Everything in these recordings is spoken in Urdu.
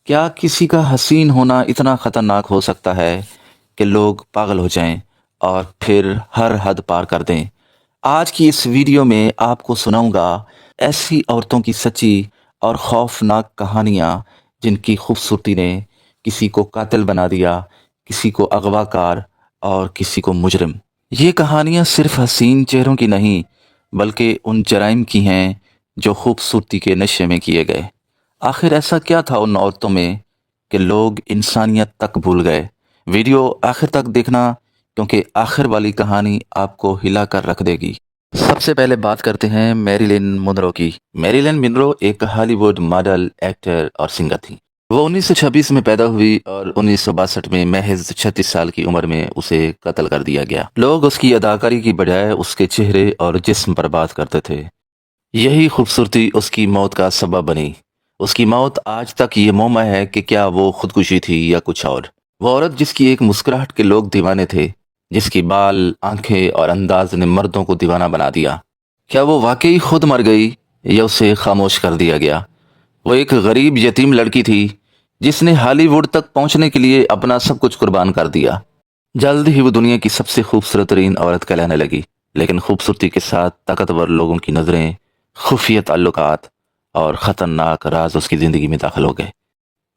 کیا کسی کا حسین ہونا اتنا خطرناک ہو سکتا ہے کہ لوگ پاگل ہو جائیں اور پھر ہر حد پار کر دیں؟ آج کی اس ویڈیو میں آپ کو سناؤں گا ایسی عورتوں کی سچی اور خوفناک کہانیاں جن کی خوبصورتی نے کسی کو قاتل بنا دیا، کسی کو اغوا کار اور کسی کو مجرم۔ یہ کہانیاں صرف حسین چہروں کی نہیں بلکہ ان جرائم کی ہیں جو خوبصورتی کے نشے میں کیے گئے۔ آخر ایسا کیا تھا ان عورتوں میں کہ لوگ انسانیت تک بھول گئے؟ ویڈیو آخر تک دیکھنا کیونکہ آخر والی کہانی آپ کو ہلا کر رکھ دے گی۔ سب سے پہلے بات کرتے ہیں میریلن مونرو کی۔ میریلن مونرو ایک ہالی ووڈ ماڈل، ایکٹر اور سنگر تھی۔ وہ 1926 میں پیدا ہوئی اور 1962 میں محض 36 سال کی عمر میں اسے قتل کر دیا گیا۔ لوگ اس کی اداکاری کی بجائے اس کے چہرے اور جسم پر بات کرتے تھے۔ یہی خوبصورتی اس کی موت کا سبب بنی۔ اس کی موت آج تک یہ معمہ ہے کہ کیا وہ خودکشی تھی یا کچھ اور۔ وہ عورت جس کی ایک مسکراہٹ کے لوگ دیوانے تھے، جس کی بال، آنکھیں اور انداز نے مردوں کو دیوانہ بنا دیا۔ کیا وہ واقعی خود مر گئی یا اسے خاموش کر دیا گیا؟ وہ ایک غریب یتیم لڑکی تھی جس نے ہالی ووڈ تک پہنچنے کے لیے اپنا سب کچھ قربان کر دیا۔ جلد ہی وہ دنیا کی سب سے خوبصورت ترین عورت کہلانے لگی، لیکن خوبصورتی کے ساتھ طاقتور لوگوں کی نظریں، خفیہ تعلقات اور خطرناک راز اس کی زندگی میں داخل ہو گئے۔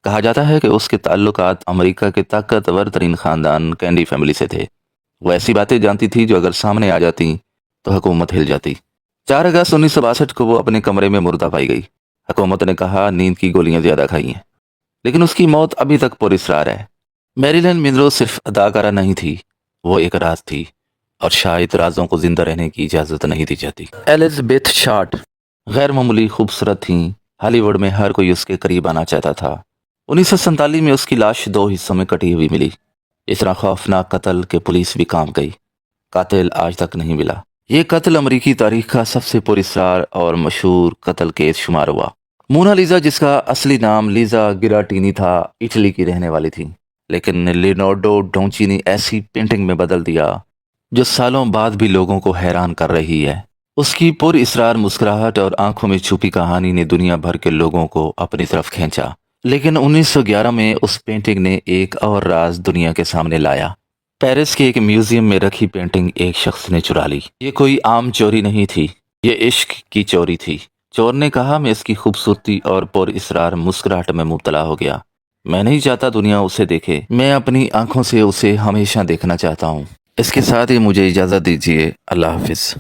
کہا جاتا ہے کہ اس کے تعلقات امریکہ کے طاقتور ترین خاندان کینڈی فیملی سے تھے۔ وہ ایسی باتیں جانتی تھی جو اگر سامنے آ جاتی تو حکومت ہل جاتی۔ 4 اگست 1962 کو وہ اپنے کمرے میں مردہ پائی گئی۔ حکومت نے کہا نیند کی گولیاں زیادہ کھائی ہیں، لیکن اس کی موت ابھی تک پر اسرار ہے۔ میریلن مونرو صرف اداکارہ نہیں تھی، وہ ایک راز تھی، اور شاید رازوں کو زندہ رہنے کی اجازت نہیں دی جاتی۔ ایلزابتھ شارٹ غیر معمولی خوبصورت تھیں۔ ہالی ووڈ میں ہر کوئی اس کے قریب آنا چاہتا تھا۔ 1947 میں اس کی لاش 2 حصوں میں کٹی ہوئی ملی۔ اس طرح خوفناک قتل کہ پولیس بھی کام گئی۔ قاتل آج تک نہیں ملا۔ یہ قتل امریکی تاریخ کا سب سے پراسرار اور مشہور قتل کیس شمار ہوا۔ مونا لیزا، جس کا اصلی نام لیزا گراٹینی تھا، اٹلی کی رہنے والی تھی، لیکن لیونارڈو ڈونچی نے ایسی پینٹنگ میں بدل دیا جو سالوں بعد بھی لوگوں کو حیران کر رہی ہے۔ اس کی پر اسرار مسکراہٹ اور آنکھوں میں چھپی کہانی نے دنیا بھر کے لوگوں کو اپنی طرف کھینچا، لیکن 1911 میں اس پینٹنگ نے ایک اور راز دنیا کے سامنے لایا۔ پیرس کے ایک میوزیم میں رکھی پینٹنگ ایک شخص نے چرا لی۔ یہ کوئی عام چوری نہیں تھی، یہ عشق کی چوری تھی۔ چور نے کہا میں اس کی خوبصورتی اور پر اسرار مسکراہٹ میں مبتلا ہو گیا۔ میں نہیں چاہتا دنیا اسے دیکھے، میں اپنی آنکھوں سے اسے ہمیشہ دیکھنا چاہتا ہوں۔ اس کے ساتھ ہی مجھے اجازت دیجیے۔ اللہ حافظ۔